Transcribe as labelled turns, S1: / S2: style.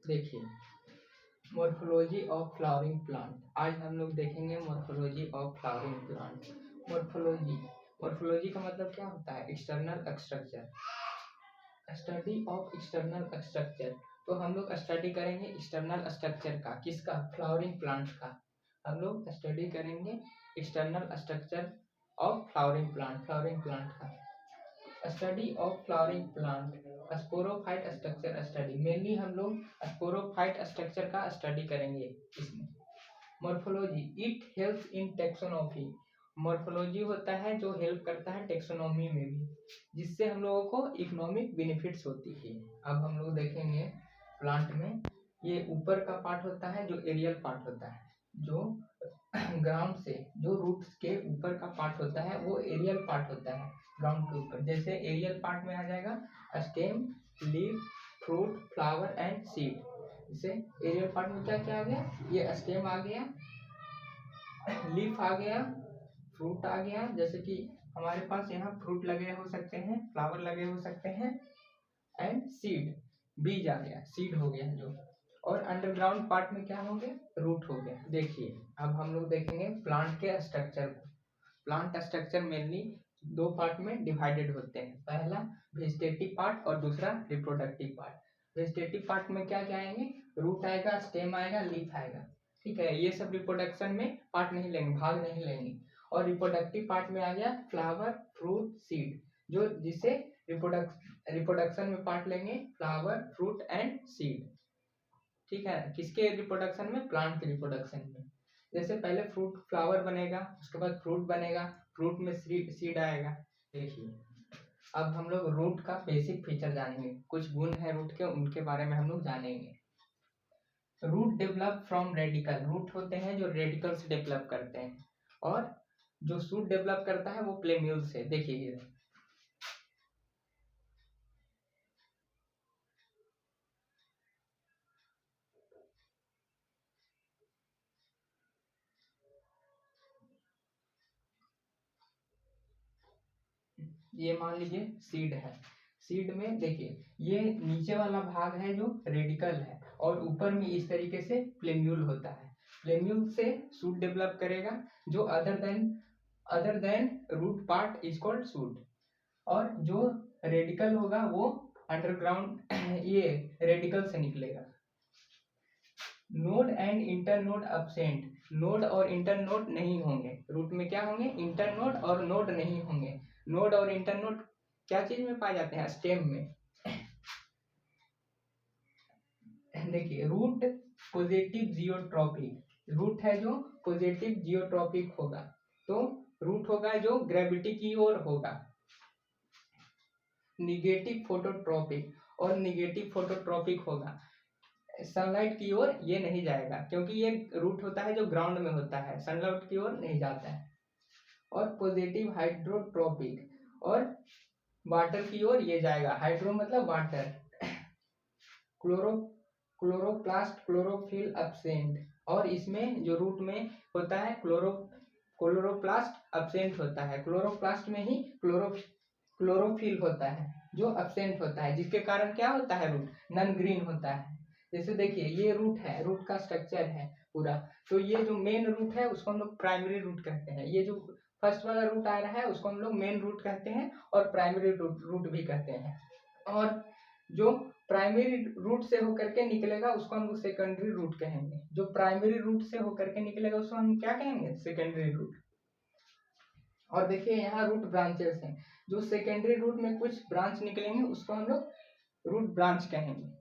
S1: देखिए, morphology of flowering plant. आज हम लोग देखेंगे morphology of flowering plant. Morphology morphology का मतलब क्या होता है? External structure, study of external structure. तो हम लोग स्टडी करेंगे एक्सटर्नल स्ट्रक्चर का, किसका? फ्लावरिंग प्लांट का। हम लोग स्टडी करेंगे external structure of flowering plant का। Study of flowering plant, sporophyte structure study. Mainly हम लोग स्पोरोफाइट स्ट्रक्चर का स्टडी करेंगे इसमें। Morphology, it helps in taxonomy. Morphology होता है जो हेल्प करता है टेक्सोनॉमी में भी, जिससे हम लोगों को इकोनॉमिक बेनिफिट्स होती है। अब हम लोग देखेंगे प्लांट में, ये ऊपर का पार्ट होता है जो एरियल पार्ट होता है, जो ग्राउंड से, जो रूट्स के ऊपर का पार्ट होता है वो एरियल पार्ट होता है, ग्राउंड के ऊपर। जैसे एरियल पार्ट में आ जाएगा stem, leaf, fruit, flower and seed. जैसे एरियल पार्ट में क्या क्या आ गया? ये स्टेम आ गया, लीफ आ गया, फ्रूट आ गया, जैसे कि हमारे पास यहाँ फ्रूट लगे हो सकते हैं, फ्लावर लगे हो सकते हैं, एंड सीड, बीज आ गया, सीड हो गया जो। और अंडरग्राउंड पार्ट में क्या होंगे? रूट हो गया। देखिए, अब हम लोग देखेंगे प्लांट के स्ट्रक्चर को। प्लांट स्ट्रक्चर मेनली दो पार्ट में डिवाइडेड होते हैं, पहला वेजिटेटिव पार्ट और दूसरा रिप्रोडक्टिव पार्ट। वेजिटेटिव पार्ट में क्या क्या आएंगे? रूट आएगा, स्टेम आएगा, लीफ आएगा, ठीक है। ये सब रिप्रोडक्शन में पार्ट नहीं लेंगे, भाग नहीं लेंगे। और रिप्रोडक्टिव पार्ट में आ गया फ्लावर, फ्रूट, सीड, जो जिसे रिप्रोडक्शन में पार्ट लेंगे, फ्लावर, फ्रूट एंड सीड, ठीक है। किसके रिप्रोडक्शन में? प्लांट के रिप्रोडक्शन में। जैसे पहले फ्रूट, फ्लावर बनेगा, उसके बाद फ्रूट बनेगा, फ्रूट में सीड आएगा। देखिए, अब हम लोग रूट का बेसिक फीचर जानेंगे, कुछ गुण है रूट के, उनके बारे में हम लोग जानेंगे। Root develop from radicle, root होते हैं जो रेडिकल से डेवलप करते हैं, और जो शूट डेवलप करता है वो प्लेम्यूल से। देखिए ये मान लीजिए सीड है। सीड में देखिए, ये नीचे वाला भाग है जो रेडिकल है, और ऊपर में इस तरीके से प्लेम्यूल होता है। प्लेम्यूल से शूट डेवलप करेगा, जो other than root part is called shoot. और जो रेडिकल होगा वो अंडरग्राउंड ये रेडिकल से निकलेगा। Node and internode absent, node और इंटरनोड नहीं होंगे रूट में। क्या होंगे? इंटरनोड और नोड नहीं होंगे। नोड और इंटरनोड क्या चीज में पाए जाते हैं? स्टेम में। देखिए, रूट पॉजिटिव जियोट्रॉपिक, रूट है जो पॉजिटिव जियोट्रॉपिक होगा, तो रूट होगा जो ग्रेविटी की ओर होगा। निगेटिव फोटोट्रॉपिक, और निगेटिव फोटोट्रॉपिक होगा, सनलाइट की ओर ये नहीं जाएगा, क्योंकि ये रूट होता है जो ग्राउंड में होता है, सनलाइट की ओर नहीं जाता है। और पॉजिटिव हाइड्रोट्रोपिक, और वाटर की ओर ये जाएगा। हाइड्रो मतलब वाटर। क्लोरोप्लास्ट, क्लोरोफिल एब्सेंट, और इसमें जो रूट में होता है क्लोरोप्लास्ट एब्सेंट होता है। क्लोरोप्लास्ट में ही क्लोरोफिल होता है जो एब्सेंट होता है, जिसके कारण क्या होता है? रूट नन ग्रीन होता है। जैसे देखिए, ये रूट है, रूट का स्ट्रक्चर है पूरा, तो ये जो मेन रूट है उसको हम लोग प्राइमरी रूट कहते हैं। ये जो फर्स्ट वाला रूट आ रहा है उसको हम लोग मेन रूट कहते हैं, और प्राइमरी रूट भी कहते हैं। और जो प्राइमरी रूट से होकर के निकलेगा उसको हम लोग सेकेंडरी रूट कहेंगे। जो प्राइमरी रूट से होकर के निकलेगा उसको हम क्या कहेंगे? Secondary root. और देखिए, यहाँ रूट ब्रांचेस हैं, जो सेकेंडरी रूट में कुछ ब्रांच निकलेंगे उसको हम लोग रूट ब्रांच कहेंगे।